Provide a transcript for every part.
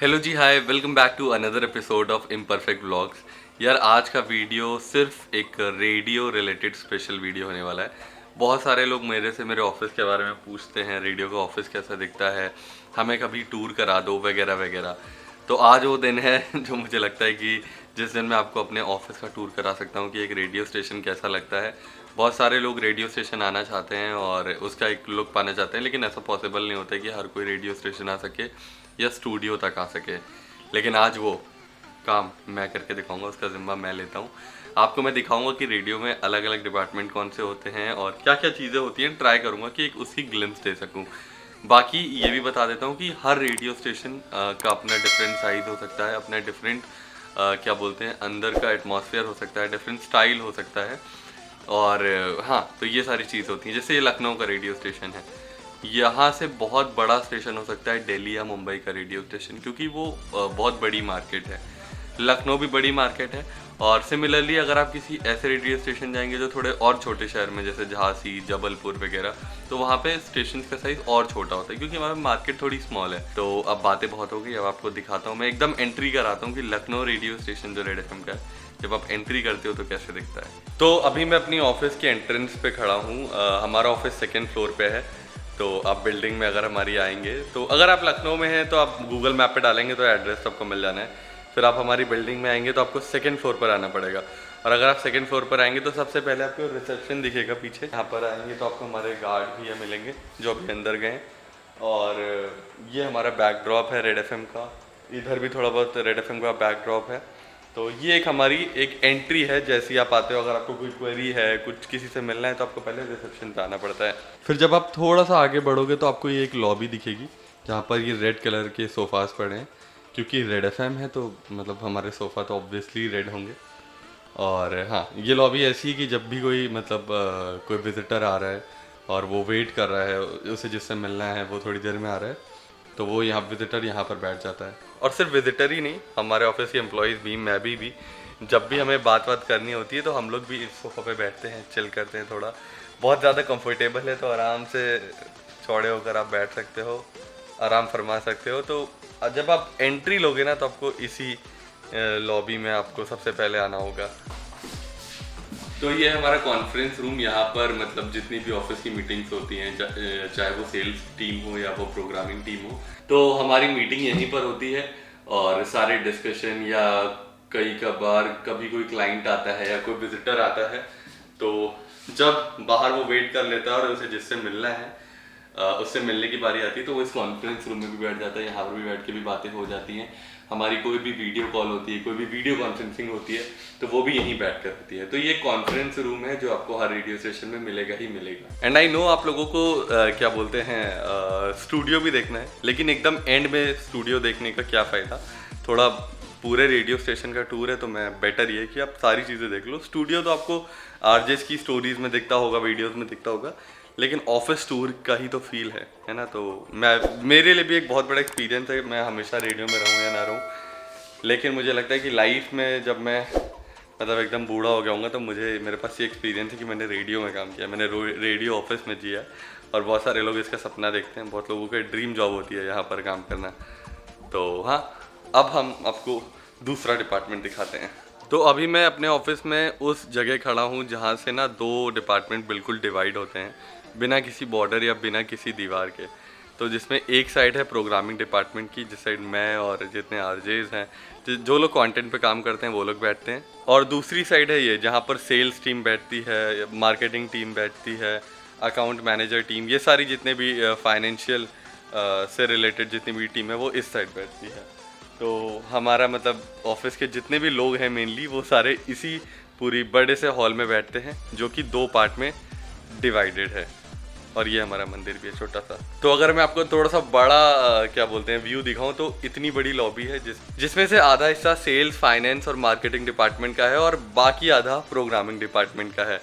Hello ji, hi, welcome back to another episode of imperfect vlogs. यार आज का video सिर्फ एक रेडियो रिलेटेड स्पेशल वीडियो होने वाला है। बहुत सारे लोग मेरे से मेरे ऑफिस के बारे में पूछते हैं, रेडियो का ऑफिस कैसा दिखता है, हमें कभी टूर करा दो वगैरह वगैरह। तो आज वो दिन है जो मुझे लगता है कि जिस दिन मैं आपको अपने ऑफिस का टूर करा सकता हूँ कि एक रेडियो स्टेशन कैसा लगता है। बहुत सारे लोग रेडियो स्टेशन आना चाहते हैं और उसका एक लुक पाना चाहते हैं, लेकिन ऐसा पॉसिबल नहीं होता है कि हर कोई रेडियो स्टेशन आ सके या स्टूडियो तक आ सके। लेकिन आज वो काम मैं करके दिखाऊंगा, उसका ज़िम्मा मैं लेता हूँ। आपको मैं दिखाऊंगा कि रेडियो में अलग अलग डिपार्टमेंट कौन से होते हैं और क्या क्या चीज़ें होती हैं। ट्राई करूँगा कि एक उसकी ग्लिम्स दे सकूँ। बाकी ये भी बता देता हूँ कि हर रेडियो स्टेशन का अपना डिफरेंट साइज़ हो सकता है, अपना डिफरेंट क्या बोलते हैं अंदर का एटमॉस्फेयर हो सकता है, डिफरेंट स्टाइल हो सकता है। और हाँ, तो ये सारी चीज़ होती हैं। जैसे ये लखनऊ का रेडियो स्टेशन है, यहाँ से बहुत बड़ा स्टेशन हो सकता है दिल्ली या मुंबई का रेडियो स्टेशन, क्योंकि वो बहुत बड़ी मार्केट है। लखनऊ भी बड़ी मार्केट है। और सिमिलरली अगर आप किसी ऐसे रेडियो स्टेशन जाएंगे जो थोड़े और छोटे शहर में, जैसे झांसी, जबलपुर वगैरह, तो वहाँ पे स्टेशन का साइज़ और छोटा होता है, क्योंकि वहाँ मार्केट थोड़ी स्मॉल है। तो अब बातें बहुत हो गई, अब आपको दिखाता हूँ। मैं एकदम एंट्री कराता हूँ कि लखनऊ रेडियो स्टेशन जो रेड एफएम का है, जब आप एंट्री करते हो तो कैसे दिखता है। तो अभी मैं अपनी ऑफिस के एंट्रेंस पे खड़ा हूँ। हमारा ऑफिस सेकेंड फ्लोर पे है। तो आप बिल्डिंग में अगर हमारी आएंगे, तो अगर आप लखनऊ में हैं तो आप गूगल मैप पे डालेंगे तो एड्रेस आपको मिल जाना है। फिर आप हमारी बिल्डिंग में आएंगे तो आपको सेकंड फ्लोर पर आना पड़ेगा। और अगर आप सेकंड फ्लोर पर आएंगे तो सबसे पहले आपको रिसेप्शन दिखेगा पीछे। यहाँ पर आएंगे तो आपको हमारे गार्ड भैया मिलेंगे जो अभी अंदर गए। और ये हमारा बैकड्रॉप है रेड एफएम का। इधर भी थोड़ा बहुत रेड एफएम का बैकड्रॉप है। तो ये एक हमारी एक एंट्री है। जैसे ही आप आते हो, अगर आपको कोई क्वेरी है, कुछ किसी से मिलना है, तो आपको पहले रिसेप्शन पे आना पड़ता है। फिर जब आप थोड़ा सा आगे बढ़ोगे तो आपको ये एक लॉबी दिखेगी, जहाँ पर ये रेड कलर के सोफ़ास पड़े हैं, क्योंकि रेड एफएम है तो मतलब हमारे सोफ़ा तो ऑब्वियसली रेड होंगे। और हाँ, ये लॉबी ऐसी है कि जब भी कोई मतलब कोई विजिटर आ रहा है और वो वेट कर रहा है, उसे जिससे मिलना है वो थोड़ी देर में आ रहा है, तो वो यहाँ विजिटर यहाँ पर बैठ जाता है। और सिर्फ विजिटर ही नहीं, हमारे ऑफिस के एम्प्लॉयज़ भी, मैं भी जब भी हमें बात करनी होती है तो हम लोग भी इस सोफ़ा पे बैठते हैं, चिल करते हैं थोड़ा। बहुत ज़्यादा कंफर्टेबल है, तो आराम से चौड़े होकर आप बैठ सकते हो, आराम फरमा सकते हो। तो जब आप एंट्री लोगे ना, तो आपको इसी लॉबी में आपको सबसे पहले आना होगा। तो ये है हमारा कॉन्फ्रेंस रूम। यहाँ पर मतलब जितनी भी ऑफिस की मीटिंग्स होती हैं, चाहे वो सेल्स टीम हो या वो प्रोग्रामिंग टीम हो, तो हमारी मीटिंग यहीं पर होती है। और सारे डिस्कशन, या कई कबार कभी कोई क्लाइंट आता है या कोई विजिटर आता है, तो जब बाहर वो वेट कर लेता है और उसे जिससे मिलना है उससे मिलने की बारी आती है, तो वो इस कॉन्फ्रेंस रूम में भी बैठ जाता है। यहाँ पर भी बैठ के भी बातें हो जाती हैं। हमारी कोई भी वीडियो कॉल होती है, कोई भी वीडियो कॉन्फ्रेंसिंग होती है, तो वो भी यहीं बैठ कर होती है। तो ये कॉन्फ्रेंस रूम है जो आपको हर रेडियो स्टेशन में मिलेगा ही मिलेगा। एंड आई नो आप लोगों को क्या बोलते हैं स्टूडियो भी देखना है, लेकिन एकदम एंड में स्टूडियो देखने का क्या फ़ायदा। थोड़ा पूरे रेडियो स्टेशन का टूर है, तो मैं बेटर ये कि आप सारी चीज़ें देख लो। स्टूडियो तो आपको आरजेस की स्टोरीज में दिखता होगा, वीडियोस में दिखता होगा, लेकिन ऑफिस टूर का ही तो फील है ना। तो मेरे लिए भी एक बहुत बड़ा एक्सपीरियंस है। मैं हमेशा रेडियो में रहूँ या ना रहूँ, लेकिन मुझे लगता है कि लाइफ में जब मैं मतलब एकदम बूढ़ा हो गया हूँगा, तो मेरे पास ये एक्सपीरियंस है कि मैंने रेडियो में काम किया, मैंने रेडियो ऑफिस में जिया। और बहुत सारे लोग इसका सपना देखते हैं, बहुत लोगों का ड्रीम जॉब होती है यहाँ पर काम करना। तो हाँ, अब हम आपको दूसरा डिपार्टमेंट दिखाते हैं। तो अभी मैं अपने ऑफिस में उस जगह खड़ा हूँ जहाँ से ना दो डिपार्टमेंट बिल्कुल डिवाइड होते हैं, बिना किसी बॉर्डर या बिना किसी दीवार के। तो जिसमें एक साइड है प्रोग्रामिंग डिपार्टमेंट की, जिस साइड मैं और जितने आरजेज हैं, जो लोग कंटेंट पे काम करते हैं, वो लोग बैठते हैं। और दूसरी साइड है ये, जहाँ पर सेल्स टीम बैठती है, मार्केटिंग टीम बैठती है, अकाउंट मैनेजर टीम, ये सारी जितने भी फाइनेंशियल से रिलेटेड जितनी भी टीम है, वो इस साइड बैठती है। तो हमारा मतलब ऑफिस के जितने भी लोग हैं मेनली, वो सारे इसी पूरी बड़े से हॉल में बैठते हैं, जो कि दो पार्ट में डिवाइडेड है। और ये हमारा मंदिर भी है छोटा सा। तो अगर मैं आपको थोड़ा सा बड़ा क्या बोलते हैं व्यू दिखाऊं, तो इतनी बड़ी लॉबी है जिसमें से आधा हिस्सा सेल्स, फाइनेंस और मार्केटिंग डिपार्टमेंट का है, और बाकी आधा प्रोग्रामिंग डिपार्टमेंट का है।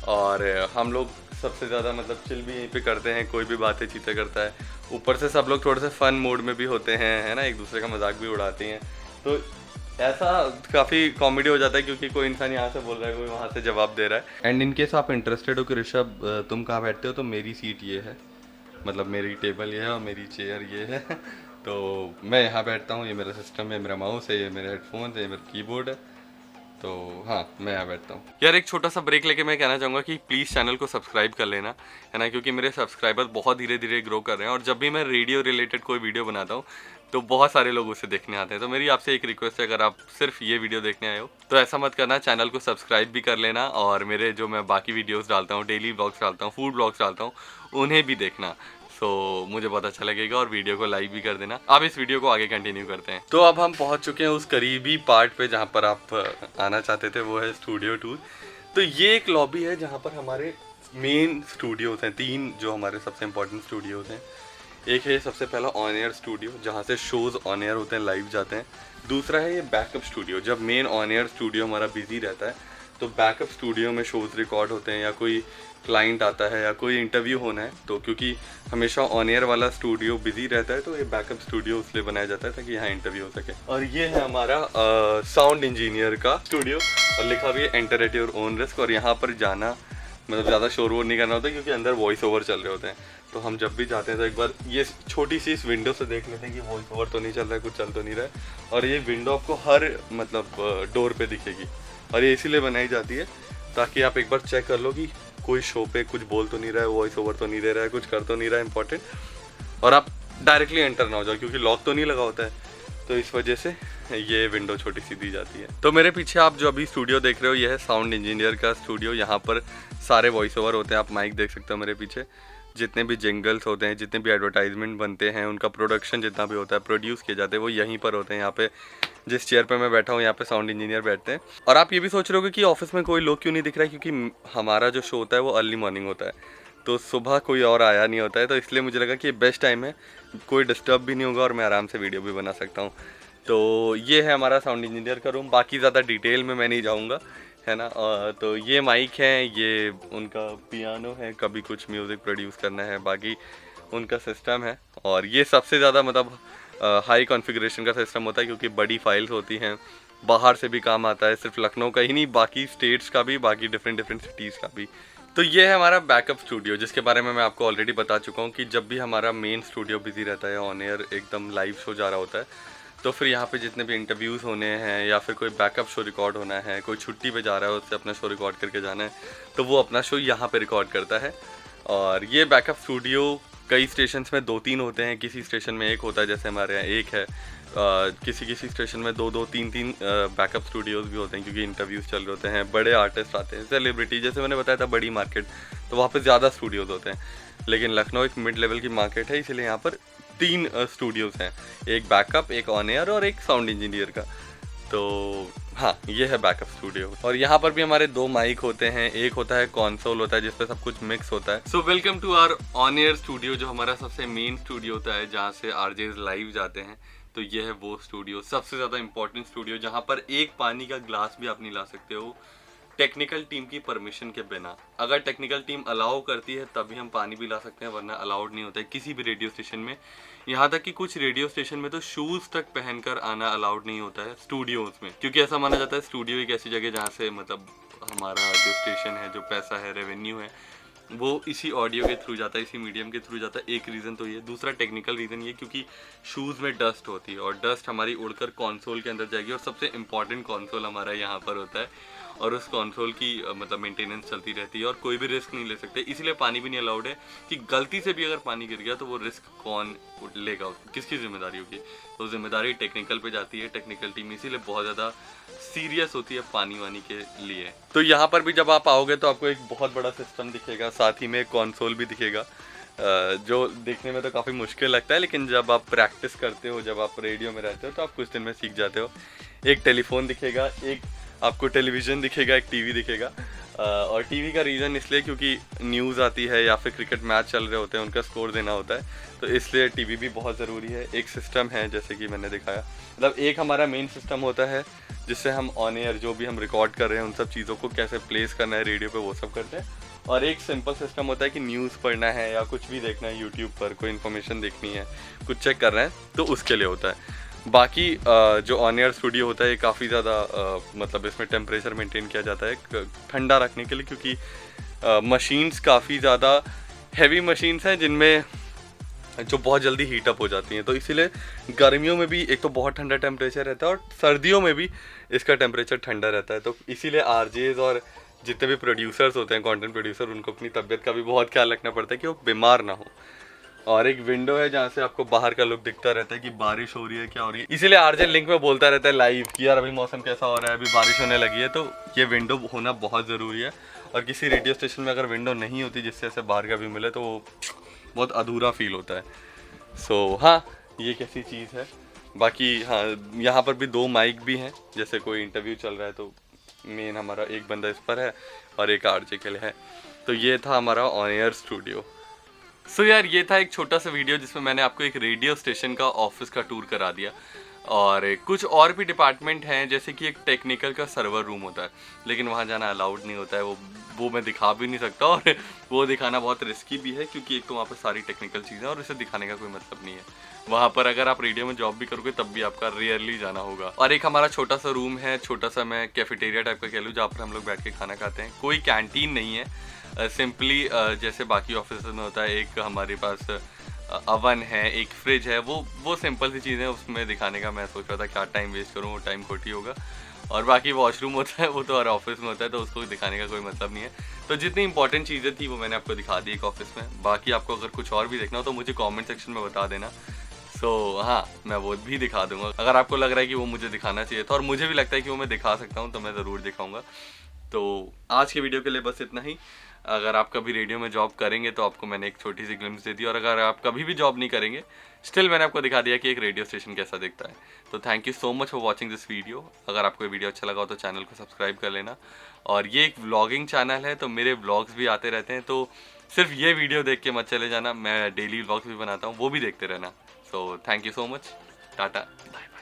और हम लोग सबसे ज़्यादा मतलब चिल भी यहीं पे करते हैं, कोई भी बातें चीतें करता है। ऊपर से सब लोग थोड़े से फन मोड में भी होते हैं, है ना, एक दूसरे का मजाक भी उड़ाते हैं। तो ऐसा काफ़ी कॉमेडी हो जाता है, क्योंकि कोई इंसान यहाँ से बोल रहा है, कोई वहाँ से जवाब दे रहा है। एंड इन केस आप इंटरेस्टेड हो कि ऋषभ तुम कहाँ बैठते हो, तो मेरी सीट ये है, मतलब मेरी टेबल ये है और मेरी चेयर ये है। तो मैं यहाँ बैठता हूँ, ये मेरा सिस्टम है, मेरा माउस है, ये मेरे हेडफोन है, ये मेरा कीबोर्ड है। तो हाँ, मैं यहाँ बैठता हूँ यार। एक छोटा सा ब्रेक लेके मैं कहना चाहूँगा कि प्लीज़ चैनल को सब्सक्राइब कर लेना, है ना, क्योंकि मेरे सब्सक्राइबर बहुत धीरे धीरे ग्रो कर रहे हैं और जब भी मैं रेडियो रिलेटेड कोई वीडियो बनाता हूँ तो बहुत सारे लोग उसे देखने आते हैं। तो मेरी आपसे एक रिक्वेस्ट है, अगर आप सिर्फ ये वीडियो देखने आए हो तो ऐसा मत करना, चैनल को सब्सक्राइब भी कर लेना और मेरे जो मैं बाकी वीडियोज़ डालता हूँ, डेली व्लॉग्स डालता हूँ, फूड व्लॉग्स डालता हूँ, उन्हें भी देखना। मुझे बहुत अच्छा लगेगा और वीडियो को लाइक भी कर देना। अब इस वीडियो को आगे कंटिन्यू करते हैं। तो अब हम पहुंच चुके हैं उस करीबी पार्ट पे जहां पर आप आना चाहते थे, वो है स्टूडियो टूर। तो ये एक लॉबी है जहां पर हमारे मेन स्टूडियोज हैं, 3 जो हमारे सबसे इम्पोर्टेंट स्टूडियोज हैं। एक है सबसे पहला ऑन एयर स्टूडियो, जहाँ से शोज़ ऑन एयर होते हैं, लाइव जाते हैं। दूसरा है ये बैकअप स्टूडियो, जब मेन ऑन एयर स्टूडियो हमारा बिजी रहता है तो बैकअप स्टूडियो में शोज़ रिकॉर्ड होते हैं, या कोई क्लाइंट आता है या कोई इंटरव्यू होना है, तो क्योंकि हमेशा ऑन एयर वाला स्टूडियो बिजी रहता है तो ये बैकअप स्टूडियो इसलिए बनाया जाता है ताकि यहाँ इंटरव्यू हो सके। और ये है हमारा साउंड इंजीनियर का स्टूडियो, और लिखा भी है enter at your own risk. और यहाँ पर जाना मतलब ज़्यादा शोर वोर नहीं करना होता क्योंकि अंदर वॉइस ओवर चल रहे होते हैं। तो हम जब भी जाते हैं तो एक बार ये छोटी सी इस विंडो से देख लेते हैं कि वॉइस ओवर तो नहीं चल रहा है, कुछ चल तो नहीं रहा है। और ये विंडो आपको हर मतलब डोर पे दिखेगी, और ये इसीलिए बनाई जाती है ताकि आप एक बार चेक कर लो कि कोई शो पे कुछ बोल तो नहीं रहा है, वॉइस ओवर तो नहीं दे रहा है, कुछ कर तो नहीं रहा है इंपॉर्टेंट, और आप डायरेक्टली एंटर ना हो जाओ क्योंकि लॉक तो नहीं लगा होता है। तो इस वजह से ये विंडो छोटी सी दी जाती है। तो मेरे पीछे आप जो अभी स्टूडियो देख रहे हो, ये है साउंड इंजीनियर का स्टूडियो। यहाँ पर सारे वॉइस ओवर होते हैं, आप माइक देख सकते हो मेरे पीछे। जितने भी जिंगल्स होते हैं, जितने भी एडवर्टाइजमेंट बनते हैं, उनका प्रोडक्शन जितना भी होता है, प्रोड्यूस किए जाते हैं, वो यहीं पर होते हैं। यहाँ पे जिस चेयर पे मैं बैठा हूँ, यहाँ पे साउंड इंजीनियर बैठते हैं। और आप ये भी सोच रहे हो कि ऑफिस में कोई लोग क्यों नहीं दिख रहा है, क्योंकि हमारा जो शो होता है वो अर्ली मॉर्निंग होता है, तो सुबह कोई और आया नहीं होता है, तो इसलिए मुझे लगा कि ये बेस्ट टाइम है, कोई डिस्टर्ब भी नहीं होगा और मैं आराम से वीडियो भी बना सकता हूँ। तो ये है हमारा साउंड इंजीनियर का रूम। बाकी ज़्यादा डिटेल में मैं नहीं जाऊँगा, है ना। तो ये माइक है, ये उनका पियानो है, कभी कुछ म्यूज़िक प्रोड्यूस करना है, बाकी उनका सिस्टम है। और ये सबसे ज़्यादा मतलब हाई कॉन्फ़िगरेशन का सिस्टम होता है क्योंकि बड़ी फाइल्स होती हैं, बाहर से भी काम आता है, सिर्फ लखनऊ का ही नहीं, बाकी स्टेट्स का भी, बाकी डिफरेंट सिटीज़ का भी। तो ये है हमारा बैकअप स्टूडियो, जिसके बारे में मैं आपको ऑलरेडी बता चुका हूँ कि जब भी हमारा मेन स्टूडियो बिजी रहता है, ऑन एयर एकदम लाइव शो जा रहा होता है, तो फिर यहाँ पे जितने भी इंटरव्यूज़ होने हैं या फिर कोई बैकअप शो रिकॉर्ड होना है, कोई छुट्टी पे जा रहा है, उससे अपना शो रिकॉर्ड करके जाना है, तो वो अपना शो यहाँ पे रिकॉर्ड करता है। और ये बैकअप स्टूडियो कई स्टेशंस में 2-3 होते हैं, किसी स्टेशन में एक होता है, जैसे हमारे यहाँ एक है। किसी स्टेशन में 2-2, 3-3 बैकअप स्टूडियोज़ भी होते हैं क्योंकि इंटरव्यूज़ चल रहे होते हैं, बड़े आर्टिस्ट आते हैं, सेलिब्रिटी, जैसे मैंने बताया था बड़ी मार्केट, तो वहाँ पे ज़्यादा स्टूडियोज़ होते हैं। लेकिन लखनऊ एक मिड लेवल की मार्केट है, इसलिए यहाँ पर 3 स्टूडियोज़ हैं, एक बैकअप, एक ऑन एयर और एक साउंड इंजीनियर का। तो हाँ, ये है बैकअप स्टूडियो। और यहाँ पर भी हमारे 2 माइक होते हैं, एक होता है कॉन्सोल होता है जिसपे सब कुछ मिक्स होता है। So welcome to our on air studio, जो हमारा सबसे मेन स्टूडियो होता है जहाँ से आरजेज लाइव जाते हैं। तो ये है वो स्टूडियो, सबसे ज़्यादा इंपॉर्टेंट स्टूडियो, जहाँ पर एक पानी का ग्लास भी आप नहीं ला सकते हो टेक्निकल टीम की परमिशन के बिना। अगर टेक्निकल टीम अलाउ करती है तभी हम पानी भी ला सकते हैं, वरना अलाउड नहीं होता है किसी भी रेडियो स्टेशन में। यहाँ तक कि कुछ रेडियो स्टेशन में तो शूज़ तक पहनकर आना अलाउड नहीं होता है स्टूडियोज़ में, क्योंकि ऐसा माना जाता है स्टूडियो एक ऐसी जगह जहाँ से मतलब हमारा जो स्टेशन है, जो पैसा है, रेवेन्यू है, वो इसी ऑडियो के थ्रू जाता है, इसी मीडियम के थ्रू जाता है। एक रीज़न तो ये, दूसरा टेक्निकल रीज़न ये क्योंकि शूज़ में डस्ट होती है और डस्ट हमारी उड़कर कंसोल के अंदर जाएगी, और सबसे इम्पॉर्टेंट कंसोल हमारा यहाँ पर होता है, और उस कंसोल की मतलब मेंटेनेंस चलती रहती है और कोई भी रिस्क नहीं ले सकते। इसीलिए पानी भी नहीं अलाउड है कि गलती से भी अगर पानी गिर गया तो वो रिस्क कौन लेगा, किसकी जिम्मेदारी होगी। तो जिम्मेदारी टेक्निकल पे जाती है, टेक्निकल टीम इसीलिए बहुत ज़्यादा सीरियस होती है पानी वानी के लिए। तो यहाँ पर भी जब आप आओगे तो आपको एक बहुत बड़ा सिस्टम दिखेगा, साथ ही में एक कंसोल भी दिखेगा, जो देखने में तो काफ़ी मुश्किल लगता है, लेकिन जब आप प्रैक्टिस करते हो, जब आप रेडियो में रहते हो तो आप कुछ दिन में सीख जाते हो। एक टेलीफोन दिखेगा, एक आपको टेलीविज़न दिखेगा, एक टीवी दिखेगा। और टीवी का रीज़न इसलिए क्योंकि न्यूज़ आती है या फिर क्रिकेट मैच चल रहे होते हैं, उनका स्कोर देना होता है, तो इसलिए टीवी भी बहुत ज़रूरी है। एक सिस्टम है जैसे कि मैंने दिखाया, मतलब एक हमारा मेन सिस्टम होता है जिससे हम ऑन एयर जो भी हम रिकॉर्ड कर रहे हैं उन सब चीज़ों को कैसे प्लेस करना है रेडियो पे, वो सब करते हैं। और एक सिंपल सिस्टम होता है कि न्यूज़ पढ़ना है या कुछ भी देखना है यूट्यूब पर, कोई इन्फॉर्मेशन देखनी है, कुछ चेक कर रहे हैं, तो उसके लिए होता है। बाकी जो ऑन एयर स्टूडियो होता है ये काफ़ी ज़्यादा मतलब इसमें टेम्परेचर मेंटेन किया जाता है ठंडा रखने के लिए, क्योंकि मशीन्स काफ़ी ज़्यादा हैवी मशीन्स हैं जिनमें जो बहुत जल्दी हीट अप हो जाती हैं। तो इसीलिए गर्मियों में भी एक तो बहुत ठंडा टेम्परेचर रहता है और सर्दियों में भी इसका टेम्परेचर ठंडा रहता है। तो इसीलिए आरजेज और जितने भी प्रोड्यूसर्स होते हैं, कंटेंट प्रोड्यूसर, उनको अपनी तबीयत का भी बहुत ख्याल रखना पड़ता है कि वो बीमार ना हो। और एक विंडो है जहाँ से आपको बाहर का लुक दिखता रहता है कि बारिश हो रही है, क्या हो रही है। इसीलिए आरजे लिंक में बोलता रहता है लाइव कि यार अभी मौसम कैसा हो रहा है, अभी बारिश होने लगी है। तो ये विंडो होना बहुत ज़रूरी है। और किसी रेडियो स्टेशन में अगर विंडो नहीं होती जिससे ऐसे बाहर का भी मिले तो वो बहुत अधूरा फील होता है। हाँ, ये कैसी चीज़ है। बाकी हाँ, यहाँ पर भी 2 माइक भी हैं, जैसे कोई इंटरव्यू चल रहा है तो मेन हमारा एक बंदा इस पर है और एक आरजे के लिए है। तो ये था हमारा ऑन एयर स्टूडियो। यार ये था एक छोटा सा वीडियो जिसमें मैंने आपको एक रेडियो स्टेशन का ऑफिस का टूर करा दिया। और कुछ और भी डिपार्टमेंट हैं, जैसे कि एक टेक्निकल का सर्वर रूम होता है, लेकिन वहाँ जाना अलाउड नहीं होता है। वो मैं दिखा भी नहीं सकता और वो दिखाना बहुत रिस्की भी है, क्योंकि एक तो वहाँ पर सारी टेक्निकल चीज़ें और इसे दिखाने का कोई मतलब नहीं है। वहाँ पर अगर आप रेडियो में जॉब भी करोगे तब भी आपका रेयरली जाना होगा। और एक हमारा छोटा सा रूम है, छोटा सा मैं कैफेटेरिया टाइप का कह लूँ, जहाँ पर हम लोग बैठ के खाना खाते हैं। कोई कैंटीन नहीं है, सिंपली जैसे बाकी ऑफिस में होता है, एक हमारे पास अवन है, एक फ्रिज है। वो सिंपल सी चीज़ें उसमें दिखाने का मैं सोच रहा था क्या टाइम वेस्ट करूँ, वो टाइम खोटी होगा। और बाकी वॉशरूम होता है, वो तो हर ऑफिस में होता है, तो उसको दिखाने का कोई मतलब नहीं है। तो जितनी इंपॉर्टेंट चीज़ें थी वो मैंने आपको दिखा दी एक ऑफिस में। बाकी आपको अगर कुछ और भी देखना हो तो मुझे कमेंट सेक्शन में बता देना। हाँ, मैं वो भी दिखा दूंगा। अगर आपको लग रहा है कि वो मुझे दिखाना चाहिए था और मुझे भी लगता है कि वो मैं दिखा सकता हूँ, तो मैं ज़रूर दिखाऊंगा। तो आज की वीडियो के लिए बस इतना ही। अगर आप कभी रेडियो में जॉब करेंगे तो आपको मैंने एक छोटी सी ग्लिम्स दे दी, और अगर आप कभी भी जॉब नहीं करेंगे स्टिल मैंने आपको दिखा दिया कि एक रेडियो स्टेशन कैसा दिखता है। तो thank you so much for watching this video. अगर आपको ये वीडियो अच्छा लगा हो तो चैनल को सब्सक्राइब कर लेना। और ये एक व्लॉगिंग चैनल है, तो मेरे व्लॉग्स भी आते रहते हैं, तो सिर्फ ये वीडियो देख के मत चले जाना, मैं डेली व्लॉग्स भी बनाता हूँ, वो भी देखते रहना। So thank you so much, tata, bye.